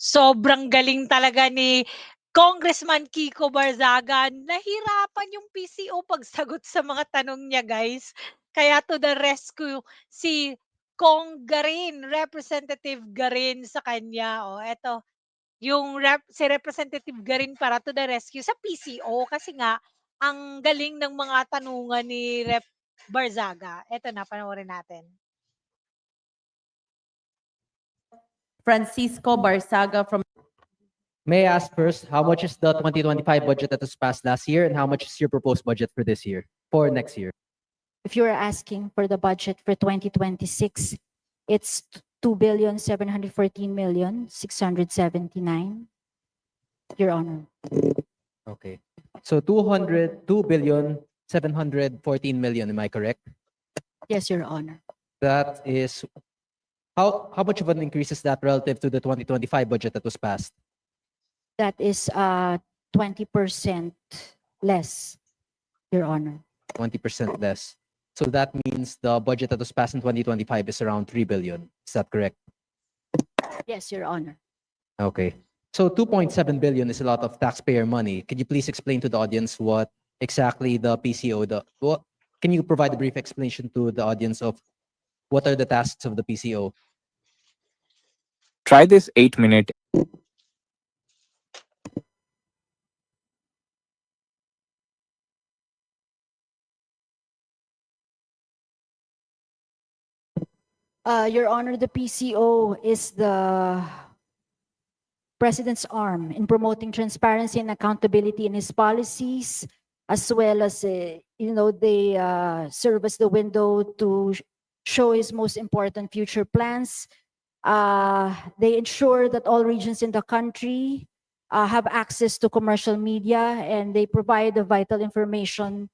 Sobrang galing talaga ni Congressman Kiko Barzaga. Nahirapan yung PCO pagsagot sa mga tanong niya, guys. Kaya to the rescue si Kong Garin, Representative Garin sa kanya. O, eto, yung si Representative Garin para to the rescue sa PCO kasi nga ang galing ng mga tanungan ni Rep Barzaga. Eto na, panoorin natin. Francisco Barzaga from. May I ask first, how much is the 2025 budget that was passed last year, and how much is your proposed budget for this year, for next year? If you're asking for the budget for 2026, it's 2,714,679. Your Honor. Okay. So 2,714,000,000, am I correct? Yes, Your Honor. That is, how much of an increase is that relative to the 2025 budget that was passed? That is 20% less, Your Honor. 20% less. So that means the budget that was passed in 2025 is around 3 billion. Is that correct? Yes, Your Honor. Okay. So 2.7 billion is a lot of taxpayer money. Could you please explain to the audience what exactly the PCO, can you provide a brief explanation to the audience of what are the tasks of the PCO? Try this 8-minute. Your Honor, the PCO is the President's arm in promoting transparency and accountability in his policies, as well as, they serve as the window to show his most important future plans. They ensure that all regions in the country have access to commercial media, and they provide the vital information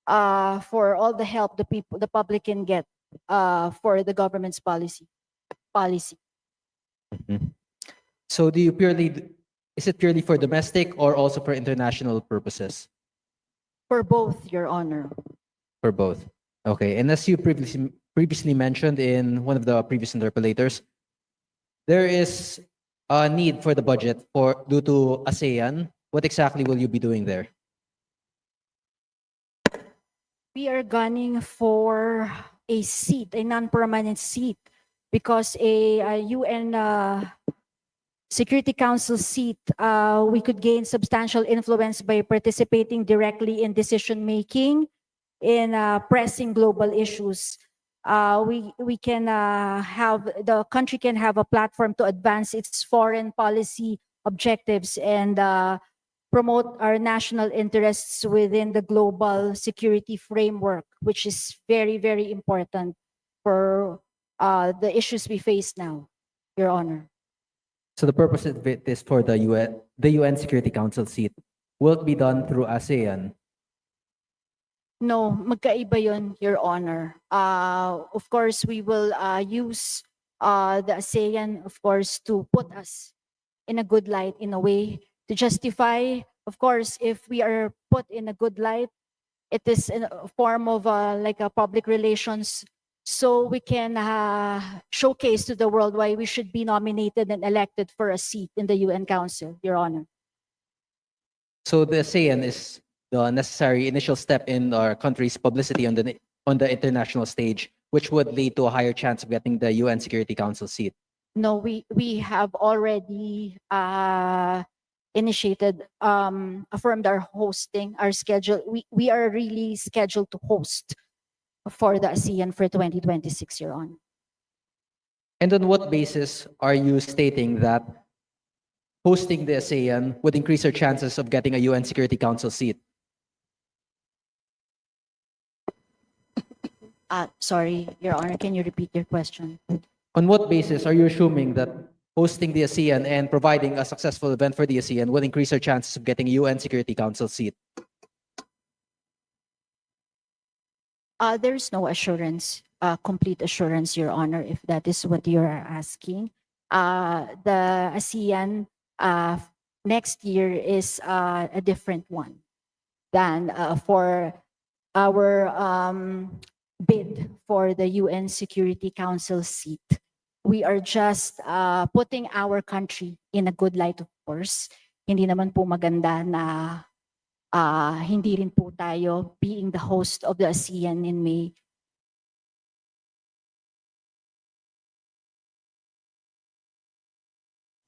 for all the help the public can get for the government's policy. Mhm. So is it purely for domestic or also for international purposes? For both, Your Honor. For both. Okay. And as you previously mentioned in one of the previous interpellators, there is a need for the budget due to ASEAN. What exactly will you be doing there? We are gunning for a seat, a non-permanent seat, because a UN Security Council seat, we could gain substantial influence by participating directly in decision-making in pressing global issues. We can the country can have a platform to advance its foreign policy objectives and promote our national interests within the global security framework, which is very, very important for the issues we face now, Your Honor. So the purpose of it is for the UN Security Council seat. Will it be done through ASEAN? No, magkaiba yun, Your Honor. Of course, we will use the ASEAN, of course, to put us in a good light, in a way, to justify. Of course, if we are put in a good light, it is in a form of like a public relations, so we can showcase to the world why we should be nominated and elected for a seat in the UN Council, Your Honor. So the ASEAN is the necessary initial step in our country's publicity on the international stage, which would lead to a higher chance of getting the UN Security Council seat. No, we have already initiated, affirmed our hosting, our schedule. We are really scheduled to host for the ASEAN for 2026, Your Honor. And on what basis are you stating that hosting the ASEAN would increase our chances of getting a UN Security Council seat? Sorry, Your Honor, can you repeat your question? On what basis are you assuming that hosting the ASEAN and providing a successful event for the ASEAN will increase our chances of getting a UN Security Council seat? There's no assurance, complete assurance, Your Honor, if that is what you're asking. The ASEAN next year is a different one than for our bid for the UN Security Council seat. we are just putting our country in a good light, of course. Hindi naman po maganda na hindi rin po tayo being the host of the ASEAN in May.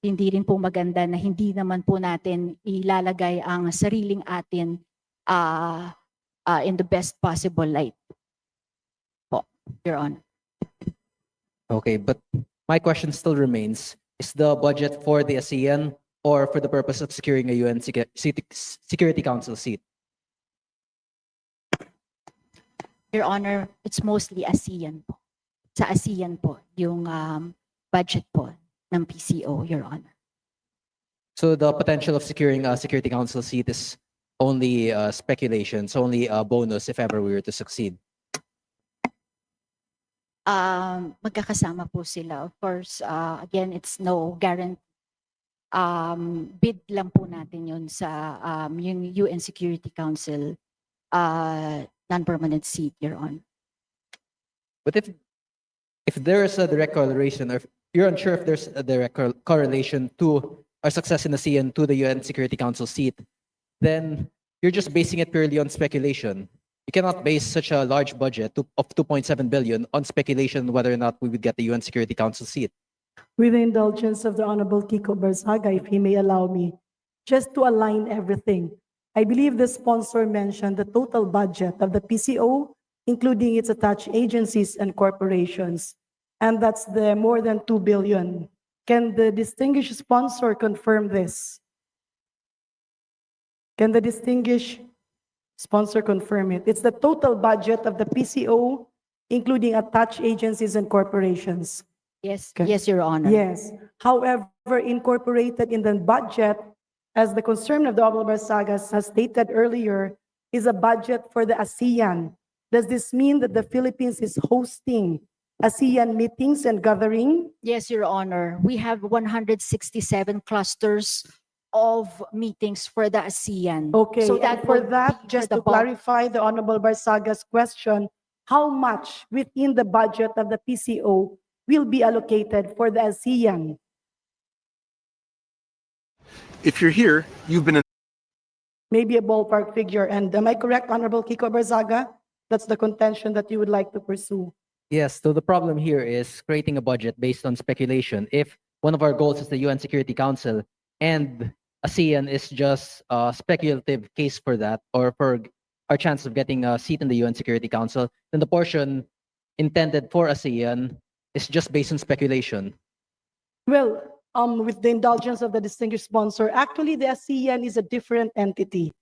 Hindi rin po maganda na hindi naman po natin ilalagay ang sariling atin in the best possible light po, Your Honor. Okay, but my question still remains, is the budget for the ASEAN or for the purpose of securing a UN Security Council seat? Your Honor, it's mostly ASEAN po. Sa ASEAN po, yung budget po ng PCO, Your Honor. So the potential of securing a Security Council seat is only speculation, it's only a bonus if ever we were to succeed. Magkakasama po sila. Of course, again, it's no guarantee. Bid lang po natin yun sa yung UN Security Council non-permanent seat, Your Honor. But if there is a direct correlation, or if you're unsure if there's a direct correlation to our success in ASEAN to the UN Security Council seat, then you're just basing it purely on speculation. You cannot base such a large budget of 2.7 billion on speculation whether or not we would get the UN Security Council seat. With the indulgence of the Honorable Kiko Barzaga, if he may allow me, just to align everything. I believe the sponsor mentioned the total budget of the PCO, including its attached agencies and corporations, and that's the more than 2 billion. Can the distinguished sponsor confirm this? Can the distinguished sponsor confirm it? It's the total budget of the PCO, including attached agencies and corporations. Yes, Okay. yes, Your Honor. Yes. However, incorporated in the budget, as the concern of the Honorable Barzaga has stated earlier, is a budget for the ASEAN. Does this mean that the Philippines is hosting ASEAN meetings and gathering? Yes, Your Honor. We have 167 clusters of meetings for the ASEAN. Okay, So and for would that, be just for to the bulk. clarify the Honorable Barzaga's question, how much within the budget of the PCO will be allocated for the ASEAN? If you're here, you've been Maybe a ballpark figure. And am I correct, Honorable Kiko Barzaga? That's the contention that you would like to pursue. Yes, so the problem here is creating a budget based on speculation. If one of our goals is the UN Security Council and ASEAN is just a speculative case for that, or for our chance of getting a seat in the UN Security Council, then the portion intended for ASEAN is just based on speculation. Well, with the indulgence of the distinguished sponsor, actually the ASEAN is a different entity.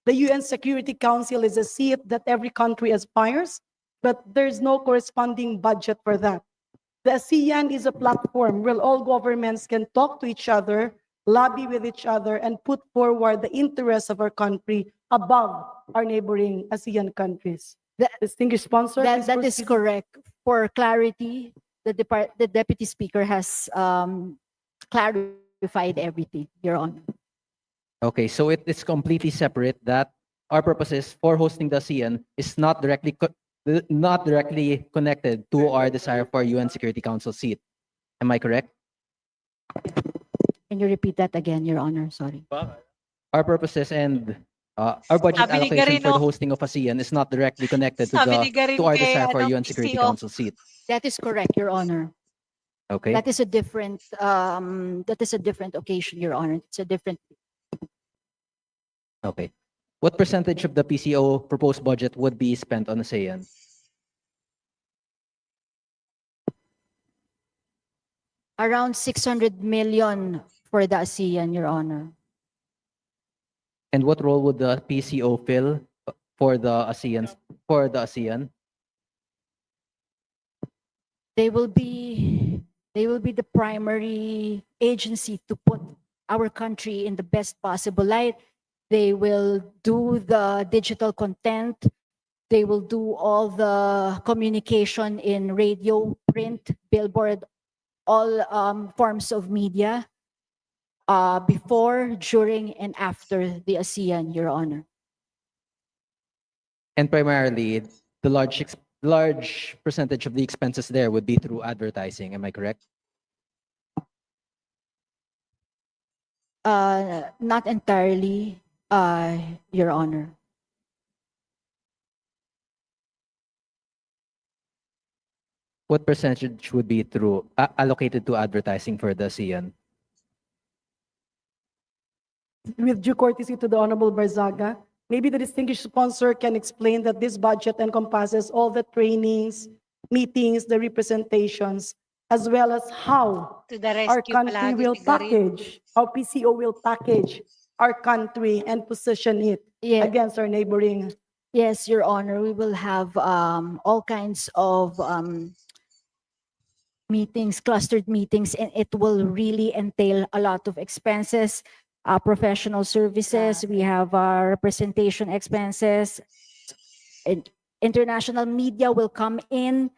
The UN Security Council is a seat that every country aspires, but there's no corresponding budget for that. The ASEAN is a platform where all governments can talk to each other, lobby with each other, and put forward the interests of our country above our neighboring ASEAN countries. That- Distinguished sponsor, please That is proceed. correct. For clarity, the Deputy Speaker has clarified everything, Your Honor. Okay, so it's completely separate, that our purposes for hosting the ASEAN is not directly connected to our desire for UN Security Council seat. Am I correct? Can you repeat that again, Your Honor? Sorry. Our purposes and our budget Sabi ni allocation for the Garin, oh. hosting of ASEAN is not directly connected to Sabi ni Garin our kay, desire for ano, UN Security PCO. Council seat. That is correct, Your Honor. Okay. That is a different occasion, Your Honor. It's a different. Okay. What percentage of the PCO proposed budget would be spent on ASEAN? Around 600 million for the ASEAN, Your Honor. And what role would the PCO fill for the ASEAN? They will be the primary agency to put our country in the best possible light. They will do the digital content. They will do all the communication in radio, print, billboard, all forms of media before, during, and after the ASEAN, Your Honor. And primarily, the large percentage of the expenses there would be through advertising. Am I correct? Not entirely, Your Honor. What percentage would be through allocated to advertising for the CN? With due courtesy to the Honorable Barzaga, maybe the distinguished sponsor can explain that this budget encompasses all the trainings, meetings, the representations, as well as how To the our rescue country palagi will si Garin. package, how PCO will package our country and position it Yeah. against our neighboring. Yes, Your Honor, we will have all kinds of meetings, clustered meetings, and it will really entail a lot of expenses, professional services. We have representation expenses. And international media will come in.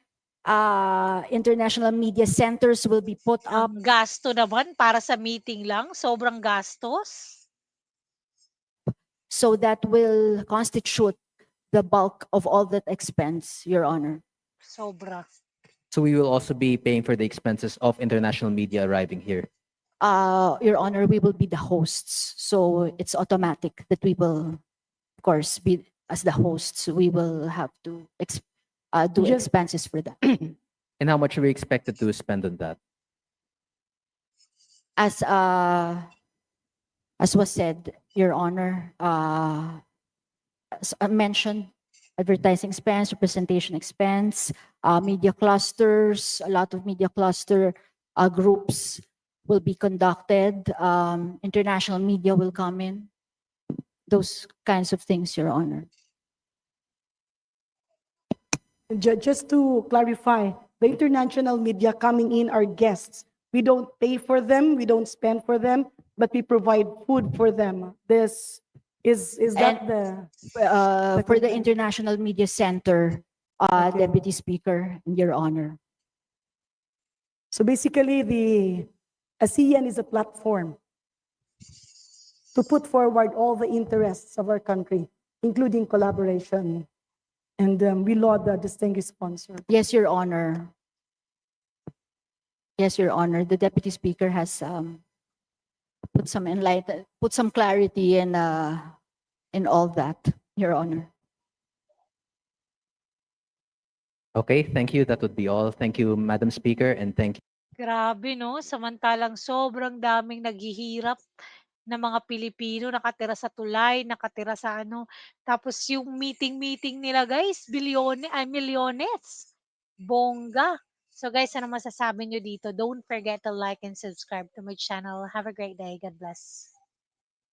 International media centers will be put up. Ang gasto naman para sa meeting lang, sobrang gastos. So that will constitute the bulk of all that expense, Your Honor. Sobra. So we will also be paying for the expenses of international media arriving here. Your Honor, we will be the hosts. So it's automatic that we will, of course, be as the hosts. We will have to do Just- expenses for that. And how much are we expected to spend on that? As was said, Your Honor, as I mentioned, advertising expense, representation expense, media clusters, a lot of media cluster groups will be conducted. International media will come in. Those kinds of things, Your Honor. Just to clarify, the international media coming in are guests. We don't pay for them, we don't spend for them, but we provide food for them. This is that And- the For the Secretary. International Media Center, Okay. Deputy Speaker, Your Honor. So basically the ASEAN is a platform to put forward all the interests of our country, including collaboration. And we laud the distinguished sponsor. Yes, Your Honor. Yes, Your Honor. The Deputy Speaker has put some clarity in all that, Your Honor. Okay, thank you. That would be all. Thank you, Madam Speaker, and thank you. Grabe 'no, samantalang sobrang daming naghihirap na mga Pilipino nakatira sa tulay, nakatira sa ano, tapos yung meeting-meeting nila guys milyones. Bongga. So guys, ano masasabi niyo dito? Don't forget to like and subscribe to my channel. Have a great day. God bless.